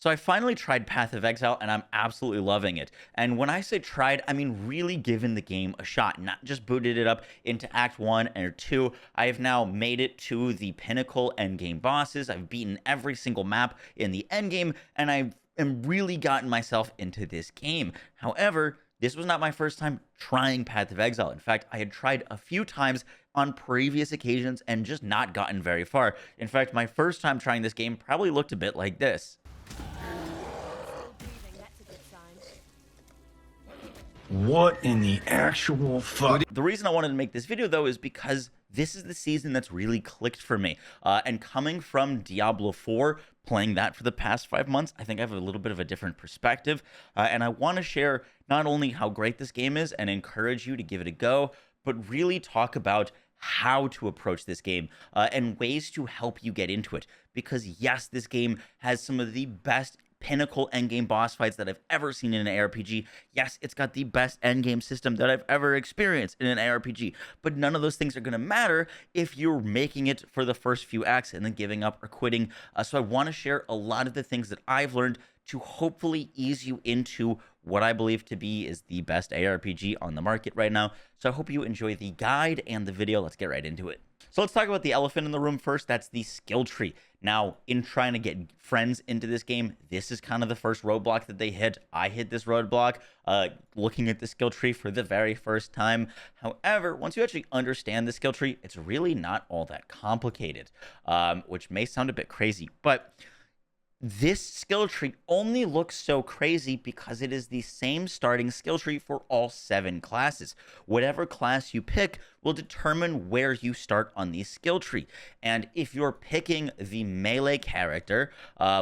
So I finally tried Path of Exile and I'm absolutely loving it. And when I say tried, I mean really given the game a shot, not just booted it up into Act 1 and 2. I have now made it to the pinnacle endgame bosses. I've beaten every single map in the endgame, and I am really gotten myself into this game. However, this was not my first time trying Path of Exile. In fact, I had tried a few times on previous occasions and just not gotten very far. In fact, my first time trying this game probably looked a bit like this. What in the actual fuck? The reason I wanted to make this video, though, is because this is the season that's really clicked for me. And coming from Diablo 4, playing that for the past 5 months, I think I have a little bit of a different perspective. And I want to share not only how great this game is and encourage you to give it a go, but really talk about how to approach this game and ways to help you get into it. Because yes, this game has some of the best pinnacle endgame boss fights that I've ever seen in an ARPG. Yes, it's got the best endgame system that I've ever experienced in an ARPG, but none of those things are going to matter if you're making it for the first few acts and then giving up or quitting. So I want to share a lot of the things that I've learned to hopefully ease you into what I believe to be is the best ARPG on the market right now. So I hope you enjoy the guide and the video. Let's get right into it. So let's talk about the elephant in the room first. That's the skill tree. Now, in trying to get friends into this game, this is kind of the first roadblock that they hit. I hit this roadblock looking at the skill tree for the very first time. However, once you actually understand the skill tree, it's really not all that complicated, which may sound a bit crazy, but this skill tree only looks so crazy because it is the same starting skill tree for all 7 classes. Whatever class you pick will determine where you start on the skill tree. And if you're picking the melee character,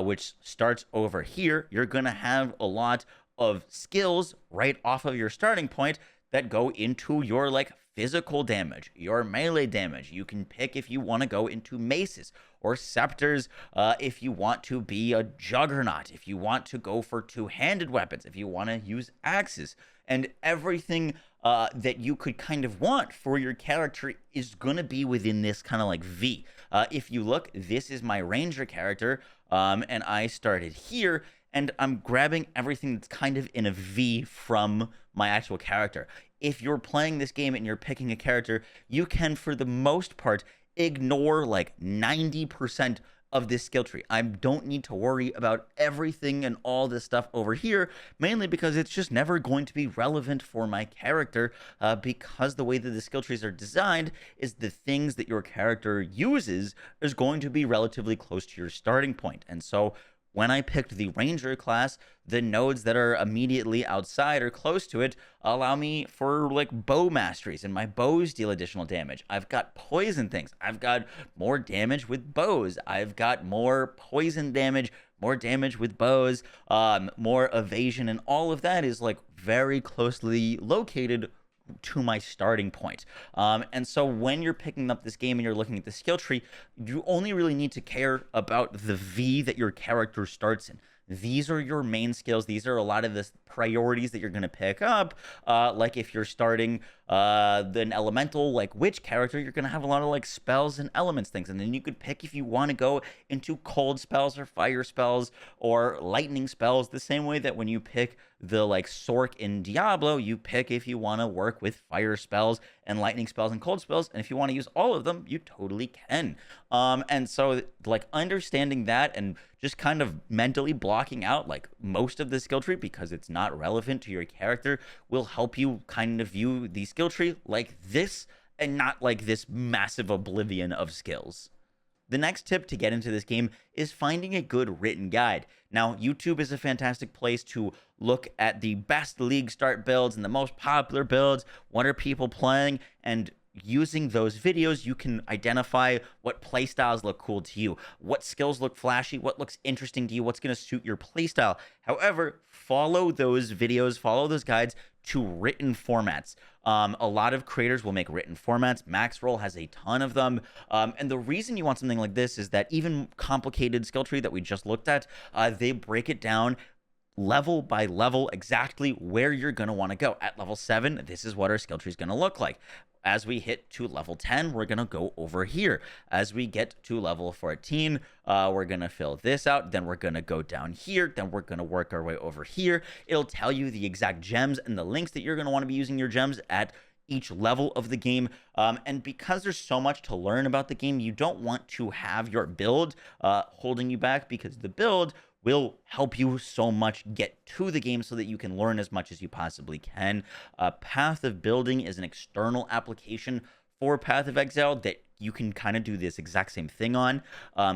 which starts over here, you're going to have a lot of skills right off of your starting point that go into your physical damage, your melee damage. You can pick if you want to go into maces or scepters, if you want to be a juggernaut, if you want to go for two-handed weapons, if you want to use axes, and everything that you could kind of want for your character is going to be within this kind of V. If you look, this is my ranger character, and I started here, and I'm grabbing everything that's kind of in a V from my actual character. If you're playing this game and you're picking a character, you can, for the most part, ignore 90% of this skill tree. I don't need to worry about everything and all this stuff over here, mainly because it's just never going to be relevant for my character, because the way that the skill trees are designed is the things that your character uses is going to be relatively close to your starting point. And so when I picked the Ranger class, the nodes that are immediately outside or close to it allow me for bow masteries, and my bows deal additional damage. I've got poison things. I've got more damage with bows. I've got more poison damage, more damage with bows, more evasion, and all of that is very closely located to my starting point. And so when you're picking up this game and you're looking at the skill tree, you only really need to care about the V that your character starts in. These are your main skills. These are a lot of the priorities that you're going to pick up. If you're starting an elemental, witch character, you're going to have a lot of spells and elements things. And then you could pick if you want to go into cold spells or fire spells or lightning spells, the same way that when you pick the Sork in Diablo, you pick if you want to work with fire spells and lightning spells and cold spells. And if you want to use all of them, you totally can. And so understanding that and just kind of mentally blocking out most of the skill tree because it's not relevant to your character will help you kind of view the skill tree like this and not this massive oblivion of skills. The next tip to get into this game is finding a good written guide. Now, YouTube is a fantastic place to look at the best league start builds and the most popular builds. What are people playing? And using those videos, you can identify what playstyles look cool to you, what skills look flashy, what looks interesting to you, what's going to suit your playstyle. However, follow those videos, follow those guides to written formats. A lot of creators will make written formats. Maxroll has a ton of them. And the reason you want something like this is that even complicated skill tree that we just looked at, they break it down level by level exactly where you're going to want to go. At level 7, this is what our skill tree is going to look like. As we hit to level 10, we're going to go over here. As we get to level 14, we're going to fill this out. Then we're going to go down here. Then we're going to work our way over here. It'll tell you the exact gems and the links that you're going to want to be using your gems at each level of the game. And because there's so much to learn about the game, you don't want to have your build holding you back, because the build will help you so much get to the game so that you can learn as much as you possibly can. Path of Building is an external application for Path of Exile that you can kind of do this exact same thing on.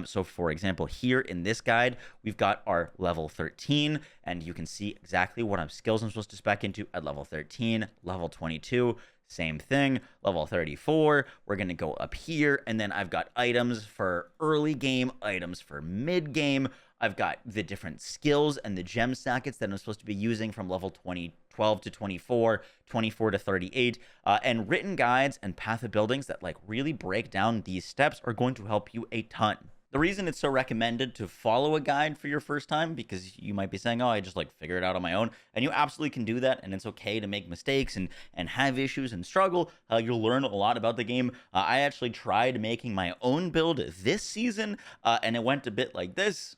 So for example, here in this guide, we've got our level 13, and you can see exactly what skills I'm supposed to spec into at level 13, level 22, same thing, level 34, we're going to go up here, and then I've got items for early game, items for mid game. I've got the different skills and the gem sockets that I'm supposed to be using from level 12 to 24, 24 to 38, and written guides and path of buildings that like really break down these steps are going to help you a ton. The reason it's so recommended to follow a guide for your first time, because you might be saying, oh, I just like figure it out on my own, and you absolutely can do that, and it's okay to make mistakes and have issues and struggle. You'll learn a lot about the game. I actually tried making my own build this season, and it went a bit like this.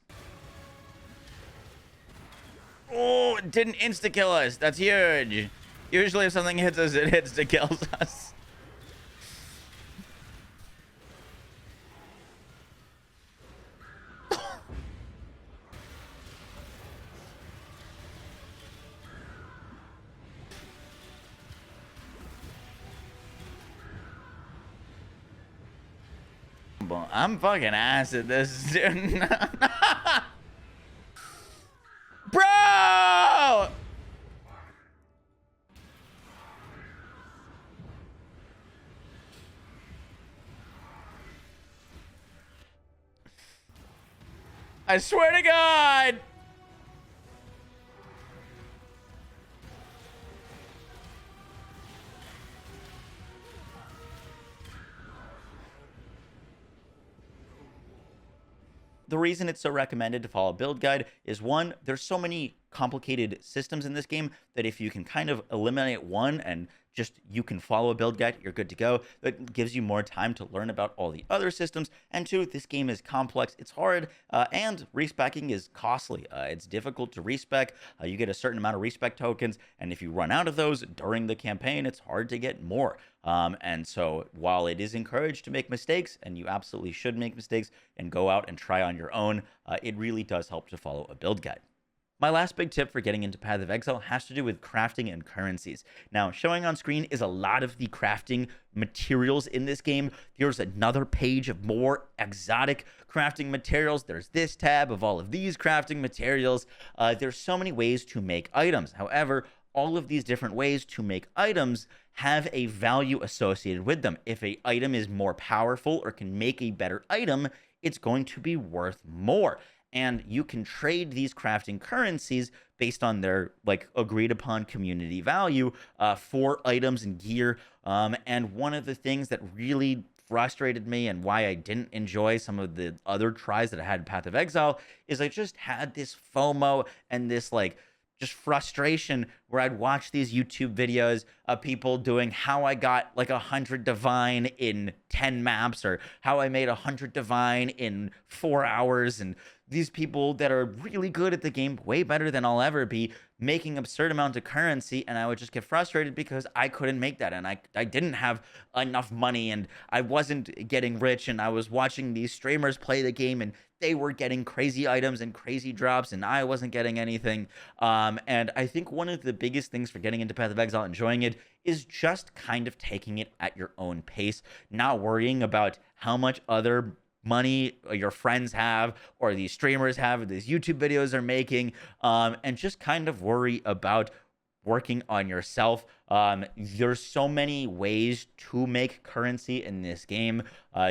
Oh, it didn't insta-kill us. That's huge. Usually if something hits us, it insta-kills us. I'm fucking ass at this, dude. Bro! I swear to God! The reason it's so recommended to follow a build guide is, one, there's so many complicated systems in this game that if you can kind of eliminate one and just you can follow a build guide, you're good to go. That gives you more time to learn about all the other systems. And two, this game is complex, it's hard, and respecking is costly. It's difficult to respec. You get a certain amount of respec tokens, and if you run out of those during the campaign, it's hard to get more. And so while it is encouraged to make mistakes, and you absolutely should make mistakes and go out and try on your own, it really does help to follow a build guide. My last big tip for getting into Path of Exile has to do with crafting and currencies. Now, showing on screen is a lot of the crafting materials in this game. Here's another page of more exotic crafting materials. There's this tab of all of these crafting materials. There's so many ways to make items. However, all of these different ways to make items have a value associated with them. If an item is more powerful or can make a better item, it's going to be worth more. And you can trade these crafting currencies based on their like agreed upon community value for items and gear. And one of the things that really frustrated me and why I didn't enjoy some of the other tries that I had in Path of Exile is I just had this FOMO and this like just frustration where I'd watch these YouTube videos of people doing how I got like 100 divine in 10 maps, or how I made 100 divine in 4 hours, and these people that are really good at the game, way better than I'll ever be, making absurd amounts of currency, and I would just get frustrated because I couldn't make that, and I didn't have enough money, and I wasn't getting rich, and I was watching these streamers play the game, and they were getting crazy items and crazy drops, and I wasn't getting anything. And I think one of the biggest things for getting into Path of Exile, enjoying it, is just kind of taking it at your own pace, not worrying about how much other money your friends have or these streamers have, or these YouTube videos are making, and just kind of worry about working on yourself. There's so many ways to make currency in this game.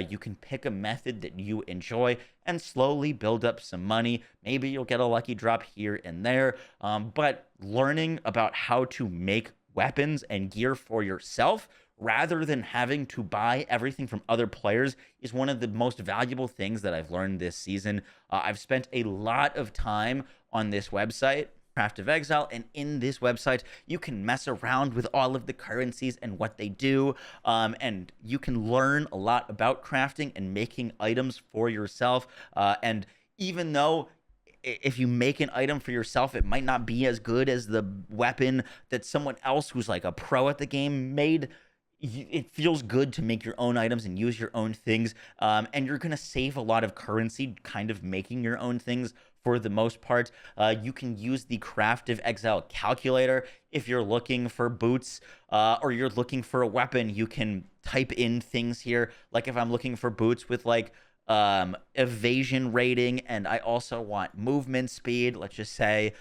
You can pick a method that you enjoy and slowly build up some money. Maybe you'll get a lucky drop here and there, but learning about how to make weapons and gear for yourself rather than having to buy everything from other players is one of the most valuable things that I've learned this season. I've spent a lot of time on this website Path of Exile, and in this website you can mess around with all of the currencies and what they do, and you can learn a lot about crafting and making items for yourself. And even though if you make an item for yourself, it might not be as good as the weapon that someone else who's like a pro at the game made. It feels good to make your own items and use your own things, and you're going to save a lot of currency kind of making your own things for the most part. You can use the Path of Exile calculator if you're looking for boots, or you're looking for a weapon. You can type in things here, like if I'm looking for boots with like evasion rating, and I also want movement speed, let's just say.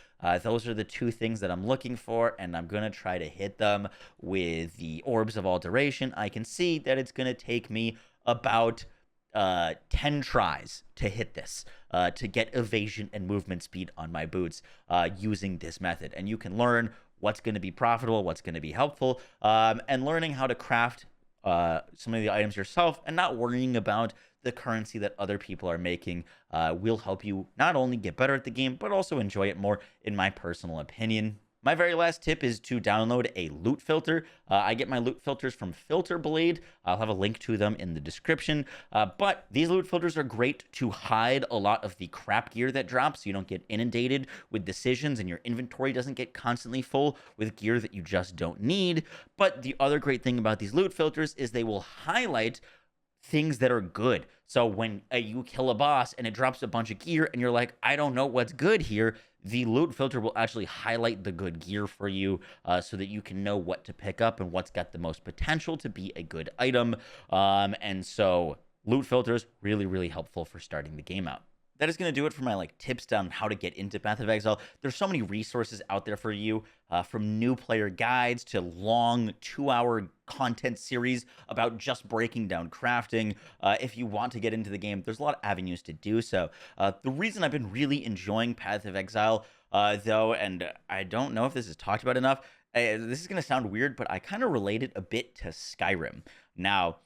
Those are the two things that I'm looking for, and I'm going to try to hit them with the Orbs of Alteration. I can see that it's going to take me about 10 tries to hit this, to get evasion and movement speed on my boots, using this method. And you can learn what's going to be profitable, what's going to be helpful, and learning how to craft some of the items yourself and not worrying about the currency that other people are making will help you not only get better at the game, but also enjoy it more, in my personal opinion. My very last tip is to download a loot filter. I get my loot filters from Filter Blade. I'll have a link to them in the description. But these loot filters are great to hide a lot of the crap gear that drops, so you don't get inundated with decisions and your inventory doesn't get constantly full with gear that you just don't need. But the other great thing about these loot filters is they will highlight things that are good. So when you kill a boss and it drops a bunch of gear and you're like, I don't know what's good here, the loot filter will actually highlight the good gear for you, so that you can know what to pick up and what's got the most potential to be a good item. And so loot filters, really, really helpful for starting the game out. That is going to do it for my like tips on how to get into Path of Exile. There's so many resources out there for you, from new player guides to long 2-hour content series about just breaking down crafting. If you want to get into the game, there's a lot of avenues to do so. The reason I've been really enjoying Path of Exile, though, and I don't know if this is talked about enough, this is going to sound weird, but I kind of relate it a bit to Skyrim. Now,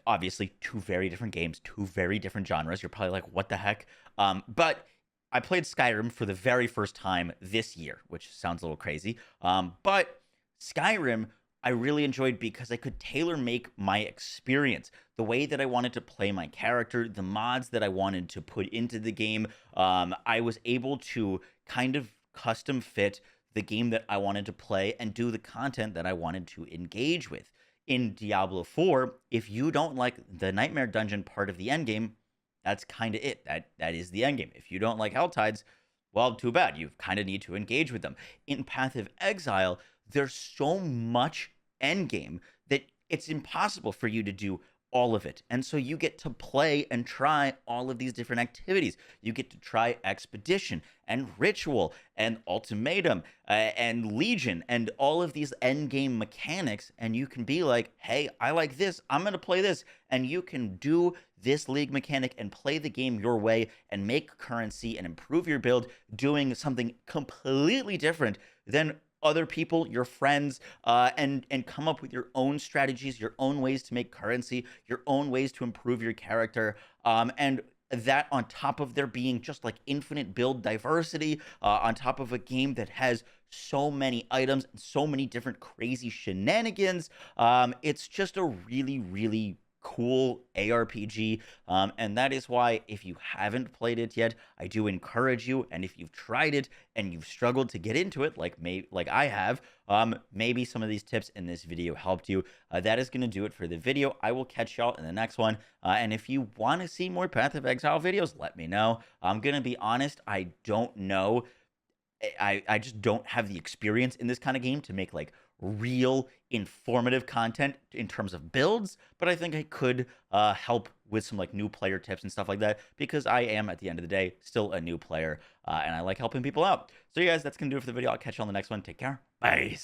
obviously, two very different games, two very different genres. You're probably like, what the heck? But I played Skyrim for the very first time this year, which sounds a little crazy. But Skyrim, I really enjoyed because I could tailor make my experience, the way that I wanted to play my character, the mods that I wanted to put into the game. I was able to kind of custom fit the game that I wanted to play and do the content that I wanted to engage with. In Diablo 4, if you don't like the Nightmare Dungeon part of the endgame, that's kind of it. That is the endgame. If you don't like Helltides, well, too bad. You kind of need to engage with them. In Path of Exile, there's so much endgame that it's impossible for you to do all of it. And so you get to play and try all of these different activities. You get to try Expedition and Ritual and Ultimatum, and Legion and all of these end game mechanics. And you can be like, hey, I like this. I'm going to play this. And you can do this league mechanic and play the game your way and make currency and improve your build doing something completely different than other people, your friends, and come up with your own strategies, your own ways to make currency, your own ways to improve your character, and that on top of there being just like infinite build diversity, on top of a game that has so many items and so many different crazy shenanigans. It's just a really, really cool ARPG, and that is why, if you haven't played it yet, I do encourage you. And if you've tried it and you've struggled to get into it, like I have, maybe some of these tips in this video helped you. That is going to do it for the video. I will catch y'all in the next one. And if you want to see more Path of Exile videos, let me know. I'm going to be honest, I don't know. I just don't have the experience in this kind of game to make like real informative content in terms of builds, but I think I could help with some like new player tips and stuff like that, because I am, at the end of the day, still a new player, and I like helping people out. So you guys, that's gonna do it for the video. I'll catch you on the next one. Take care. Bye.